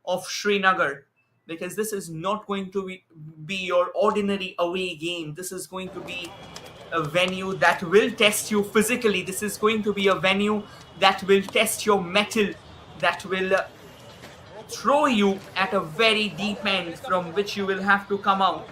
of Srinagar, because this is not going to be your ordinary away game. This is going to be a venue that will test you physically. This is going to be a venue that will test your mettle, that will throw you at a very deep end from which you will have to come out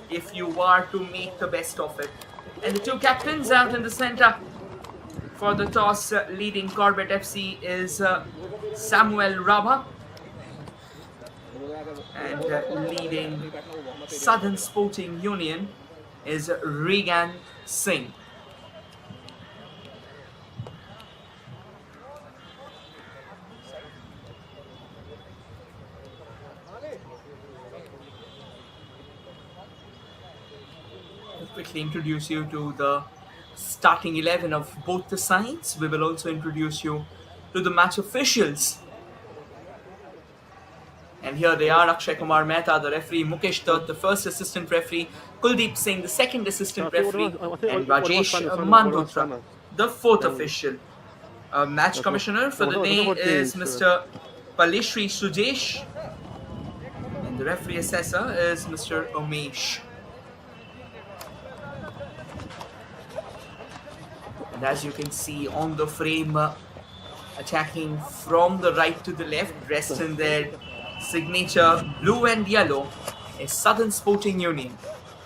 if you are to make the best of it. And the two captains out in the center for the toss leading Corbett FC is Samuel Rabha, and leading Southern Sporting Union is Regan Singh. I'll quickly introduce you to the starting 11 of both the sides. We will also introduce you to the match officials. And here they are: Akshay Kumar Mehta, the referee; Mukesh Dutt, the first assistant referee; Kuldeep Singh, the second assistant referee; and Rajesh Malhotra, the fourth official. Match commissioner for the day is Mr. Palishri Sujesh, and the referee assessor is Mr. Umesh. And as you can see on the frame, attacking from the right to the left, dressed in their signature blue and yellow, is Southern Sporting Union.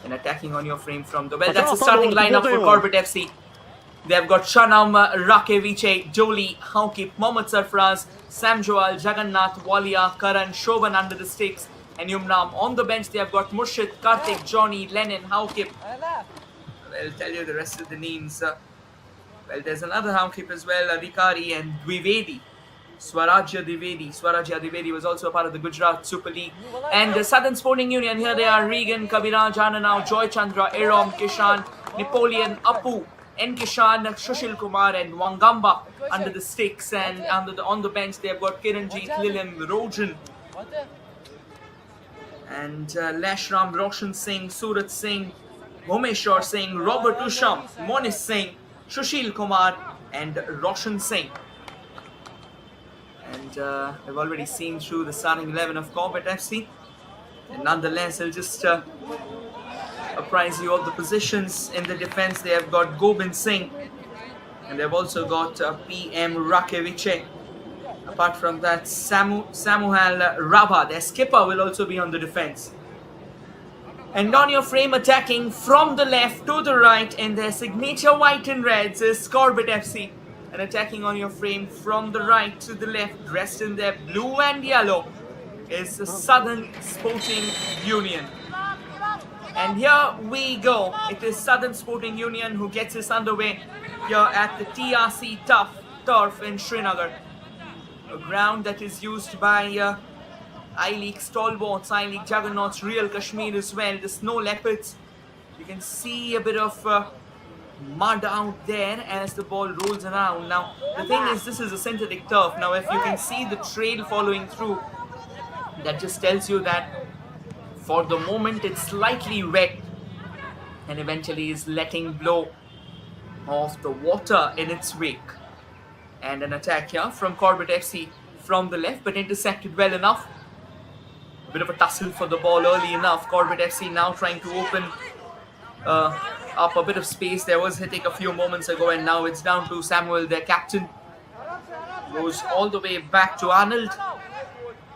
And attacking on your frame from the well, that's the starting lineup for Corbett FC. They've got Shanam Rakeviche, Joli, Haukip, Mohammad Sarfraz, Sam Joal, Jagannath, Walia, Karan, Shoban under the sticks, and Yumnam. On the bench, they have got Murshid, Karthik, Johnny, Lennon, Haukip. I'll tell you the rest of the names. Well, there's another Haukip as well, Adhikari and Dwivedi. Swarajya Dwivedi was also a part of the Gujarat Super League. And the Southern Sporting Union, here they are: Regan, Kabiraj, Ananau, Joy Chandra, Erom, Kishan, Napoleon, Apu, N. Kishan, Shushil Kumar, and Wangamba under the sticks. And on the bench, they have got Kiranjit, Lilim, Rojan, and Lashram, Roshan Singh, Surat Singh, Bhumeshwar Singh, Robert Usham, Monis Singh, Shushil Kumar, and Roshan Singh. And we've already seen through the starting 11 of Corbett FC. And nonetheless, I'll just apprise you of the positions in the defense. They have got Gobind Singh, and they've also got PM Rakeviche. Apart from that, Samuel Rabha, their skipper, will also be on the defense. And on your frame, attacking from the left to the right in their signature white and reds, is Corbett FC. And attacking on your frame from the right to the left, dressed in their blue and yellow, is the Southern Sporting Union. And here we go. It is Southern Sporting Union who gets us underway here at the TRC Turf in Srinagar. A ground that is used by I-League stalwarts, I-League juggernauts, Real Kashmir as well, the Snow Leopards. You can see a bit of mud out there as the ball rolls around. Now, the thing is, this is a synthetic turf. Now, if you can see the trail following through, that just tells you that for the moment it's slightly wet and eventually is letting blow of the water in its wake. And an attack here from Corbett FC from the left, but intercepted well enough. A bit of a tussle for the ball early enough. Corbett FC now trying to open up a bit of space. There was hitting a few moments ago, and now it's down to Samuel, their captain. Goes all the way back to Arnold.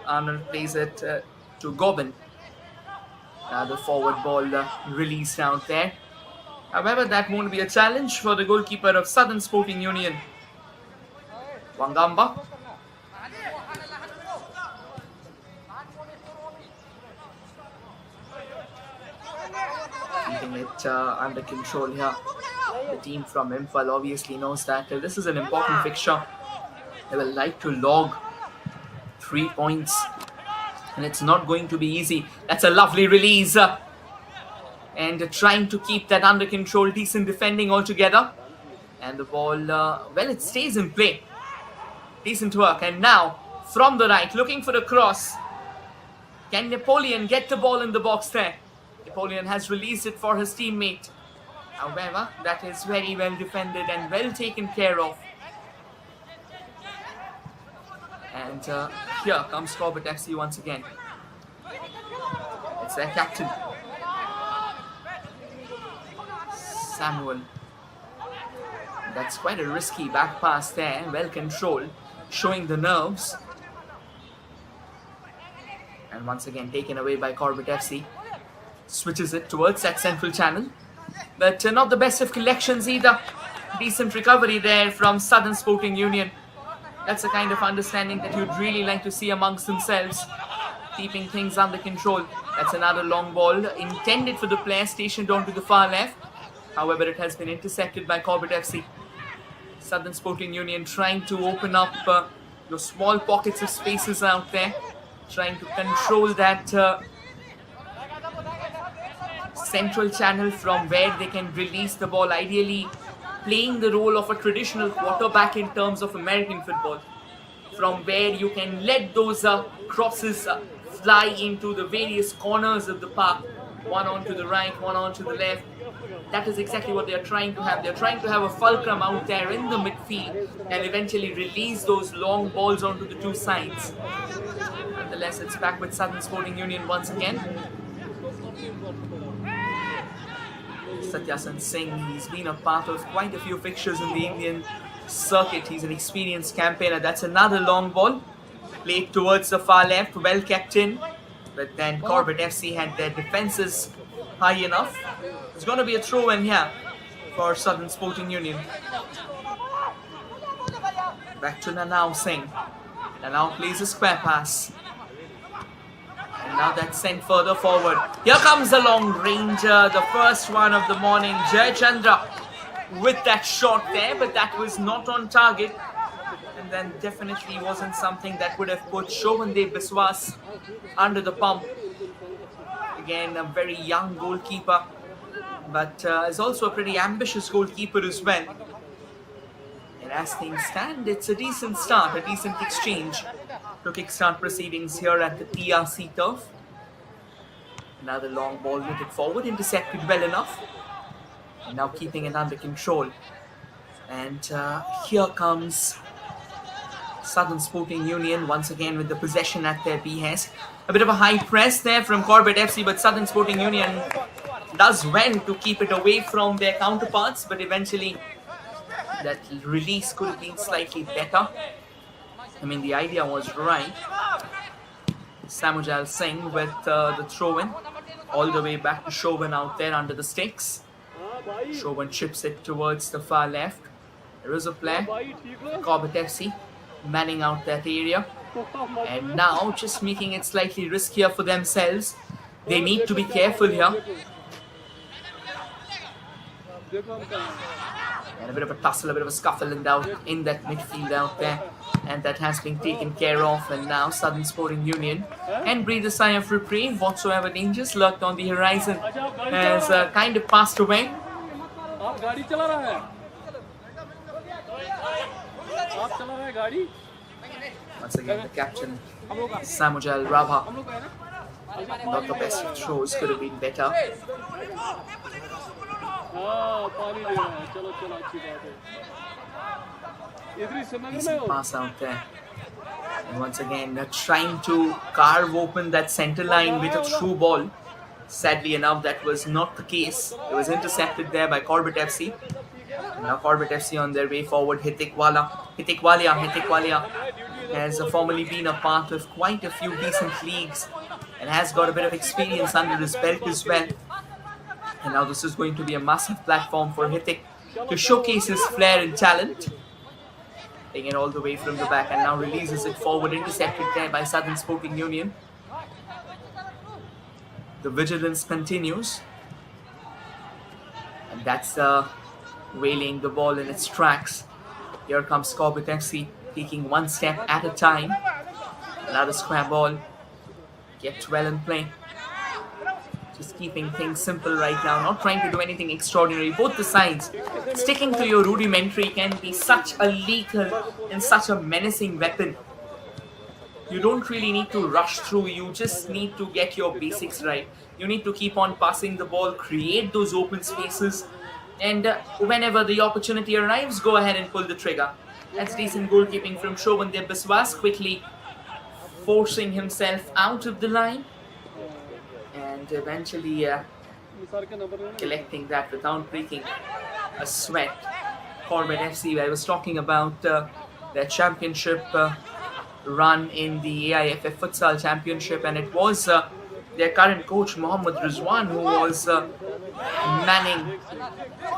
Arnold plays it to Gobind. The forward ball released out there. However, that won't be a challenge for the goalkeeper of Southern Sporting Union, Wangamba. Keeping it under control here. The team from Imphal obviously knows that this is an important fixture. They will like to log 3 points, and it's not going to be easy. That's a lovely release. And trying to keep that under control. Decent defending altogether. And the ball, well, it stays in play. Decent work. And now, from the right, looking for the cross. Can Napoleon get the ball in the box there? Napoleon has released it for his teammate. However, that is very well defended and well taken care of. And here comes Corbett FC once again. It's their captain, Samuel. That's quite a risky back pass there, well controlled, showing the nerves. And once again taken away by Corbett FC. Switches it towards that central channel. But not the best of collections either. Decent recovery there from Southern Sporting Union. That's the kind of understanding that you'd really like to see amongst themselves. Keeping things under control. That's another long ball intended for the player stationed onto the far left. However, it has been intercepted by Corbett FC. Southern Sporting Union trying to open up those small pockets of spaces out there. Trying to control that central channel from where they can release the ball. Ideally playing the role of a traditional quarterback in terms of American football. From where you can let those crosses fly into the various corners of the park. One onto the right, one onto the left. That is exactly what they are trying to have. They are trying to have a fulcrum out there in the midfield and eventually release those long balls onto the two sides. Nonetheless, it's back with Southern Sporting Union once again. Satyasan Singh, he's been a part of quite a few fixtures in the Indian circuit. He's an experienced campaigner. That's another long ball. Played towards the far left, well kept in. But then Corbett FC had their defenses high enough. It's going to be a throw in here for Southern Sporting Union. Back to Nanau Singh. Nanau plays a square pass. And now that's sent further forward. Here comes the long ranger, the first one of the morning. Jay Chandra with that shot there, but that was not on target. And then definitely wasn't something that would have put Shovandev Biswas under the pump. Again, a very young goalkeeper, but is also a pretty ambitious goalkeeper as well. And as things stand, it's a decent start, a decent exchange to kickstart proceedings here at the TRC turf. Another long ball knitted forward, intercepted well enough. And now keeping it under control. And here comes Southern Sporting Union once again with the possession at their behest. A bit of a high press there from Corbett FC, but Southern Sporting Union does well to keep it away from their counterparts, but eventually that release could have been slightly better. I mean, the idea was right. Samujal Singh with the throw-in all the way back to Shovan out there under the sticks. Shovan chips it towards the far left. There is a play. Corbett FC manning out that area. And now just making it slightly riskier for themselves. They need to be careful here. And a bit of a tussle, a bit of a scuffle in that midfield out there. And that has been taken care of. And now Southern Sporting Union can breathe a sigh of reprieve. Whatsoever dangers lurked on the horizon has kind of passed away. Once again, the captain, Samujal Rabha. Not the best of throws, could have been better. Decent pass out there. And once again, they're trying to carve open that center line with a through ball. Sadly enough, that was not the case. It was intercepted there by Corbett FC. And now Corbett FC on their way forward. Hitik Walia has formerly been a part of quite a few decent leagues and has got a bit of experience under his belt as well. And now this is going to be a massive platform for Hitik to showcase his flair and talent. Taking it all the way from the back and now releases it forward, intercepted there by Southern Sporting Union. The vigilance continues. And that's waylaying the ball in its tracks. Here comes Corbett FC, taking one step at a time. Another square ball. Kept well in play. Just keeping things simple right now, not trying to do anything extraordinary. Both the sides sticking to your rudimentary can be such a lethal and such a menacing weapon. You don't really need to rush through, you just need to get your basics right. You need to keep on passing the ball, create those open spaces, and whenever the opportunity arrives, go ahead and pull the trigger. That's decent goalkeeping from Shobandip Biswas, quickly forcing himself out of the line and eventually collecting that without breaking a sweat. Corbett FC, I was talking about their championship run in the AIFF Futsal Championship, and it was their current coach Mohammad Rizwan who was manning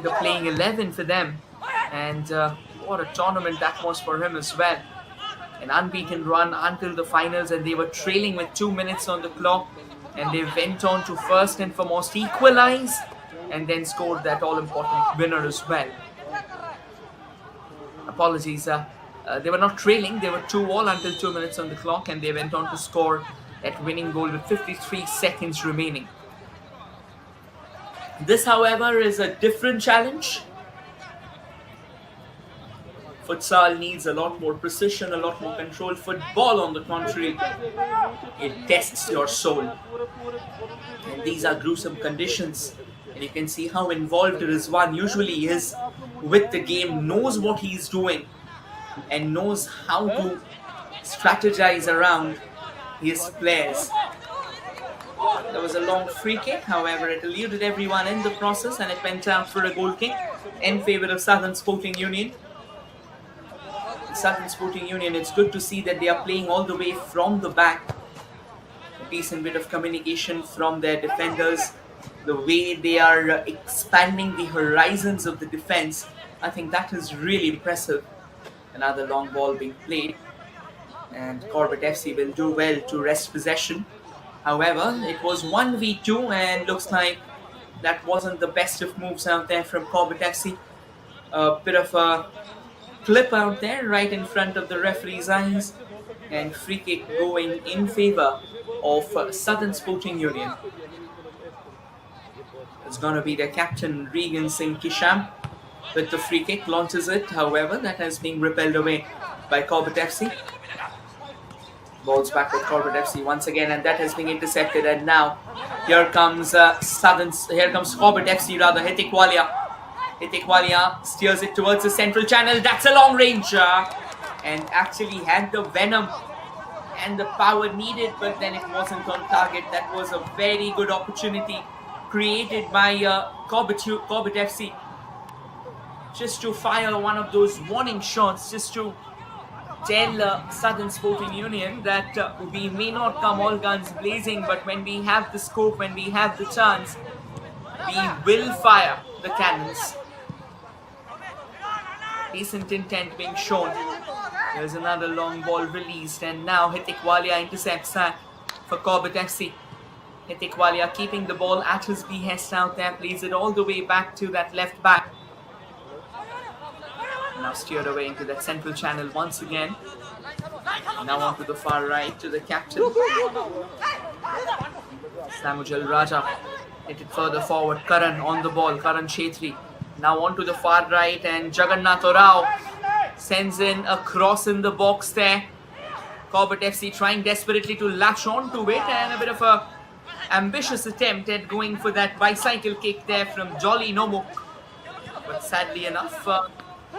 the playing 11 for them, and what a tournament that was for him as well. An unbeaten run until the finals, and they were trailing with 2 minutes on the clock, and they went on to first and foremost equalize and then scored that all-important winner as well. Apologies, they were not trailing, they were 2-all until 2 minutes on the clock, and they went on to score that winning goal with 53 seconds remaining. This, however, is a different challenge. Futsal needs a lot more precision, a lot more control. Football, on the contrary, it tests your soul. And these are gruesome conditions. And you can see how involved Rizwan usually is with the game, knows what he's doing, and knows how to strategize around his players. There was a long free kick, however, it eluded everyone in the process, and it went out for a goal kick in favor of Southern Sporting Union. Southern Sporting Union, it's good to see that they are playing all the way from the back. A decent bit of communication from their defenders. The way they are expanding the horizons of the defense, I think that is really impressive. Another long ball being played, and Corbett FC will do well to wrest possession. However, it was 1v2, and looks like that wasn't the best of moves out there from Corbett FC. A bit of a clip out there right in front of the referee's eyes, and free kick going in favor of Southern Sporting Union. It's going to be the captain Regan Singh Kisham with the free kick, launches it, however that has been repelled away by Corbett FC. Balls back with Corbett FC once again, and that has been intercepted, and now here comes Corbett FC rather, Hitikwalia steers it towards the central channel. That's a long range and actually had the venom and the power needed, but then it wasn't on target. That was a very good opportunity created by Corbett FC, just to fire one of those warning shots, just to tell Southern Sporting Union that we may not come all guns blazing, but when we have the scope, when we have the chance, we will fire the cannons. Decent intent being shown. There's another long ball released, and now Hitikwalia intercepts that for Corbett FC. Hitikwalia keeping the ball at his behest out there, plays it all the way back to that left back. Now steered away into that central channel once again. Now onto the far right to the captain. Samujal Raja hit it further forward. Karan on the ball. Karan Chetri. Now onto the far right, and Jagannath Rao sends in a cross in the box there. Corbett FC trying desperately to latch on to it, and a bit of a ambitious attempt at going for that bicycle kick there from Jolly Nomuk. But sadly enough,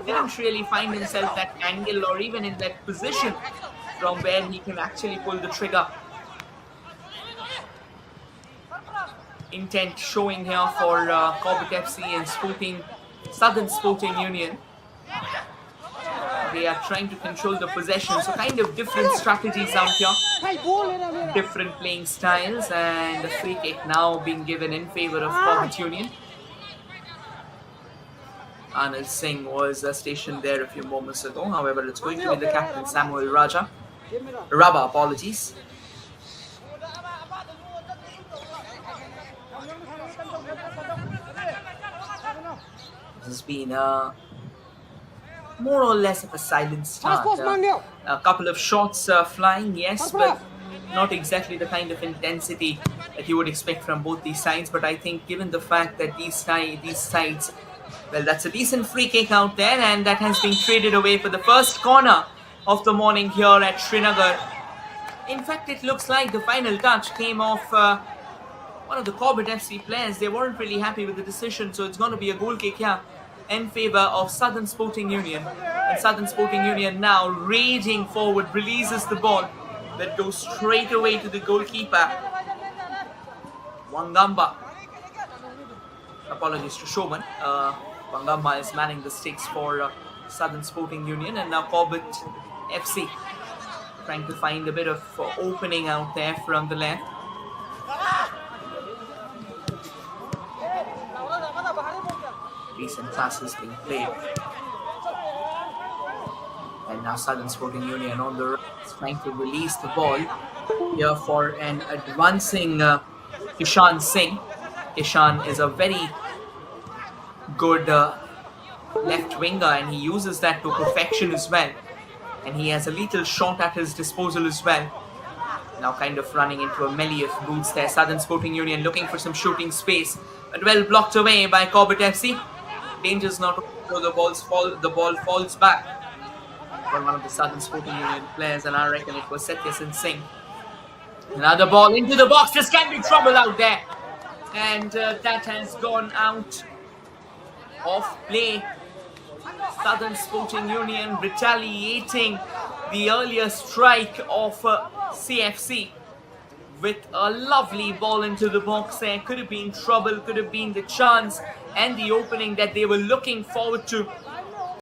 didn't really find himself that angle or even in that position from where he can actually pull the trigger. Intent showing here for Corbett FC and Southern Sporting Union. They are trying to control the possession, so kind of different strategies out here, different playing styles, and the free kick now being given in favor of Corbett Union. Anil Singh was stationed there a few moments ago, however it's going to be the captain Samuel Raba, apologies. This has been more or less of a silent start. A couple of shots flying, yes, but not exactly the kind of intensity that you would expect from both these sides. But I think given the fact that these sides, well, that's a decent free kick out there, and that has been traded away for the first corner of the morning here at Srinagar. In fact, it looks like the final touch came off one of the Corbett FC players. They weren't really happy with the decision, so it's going to be a goal kick here in favor of Southern Sporting Union. And Southern Sporting Union now raging forward, releases the ball that goes straight away to the goalkeeper, Wangamba. Apologies to Showman. Wangamba is manning the stakes for Southern Sporting Union, and now Corbett FC trying to find a bit of opening out there from the left. Recent passes being played. And now Southern Sporting Union on the right, trying to release the ball here for an advancing Ishan Singh. Ishan is a very good left winger, and he uses that to perfection as well. And he has a little shot at his disposal as well. Now kind of running into a melee of boots there. Southern Sporting Union looking for some shooting space, but well blocked away by Corbett FC. Dangers not so the ball falls back for one of the Southern Sporting Union players, and I reckon it was Satyasin Singh. Another ball into the box. This can be trouble out there, and that has gone out of play. Southern Sporting Union retaliating the earlier strike of CFC with a lovely ball into the box there. Could have been trouble, could have been the chance and the opening that they were looking forward to.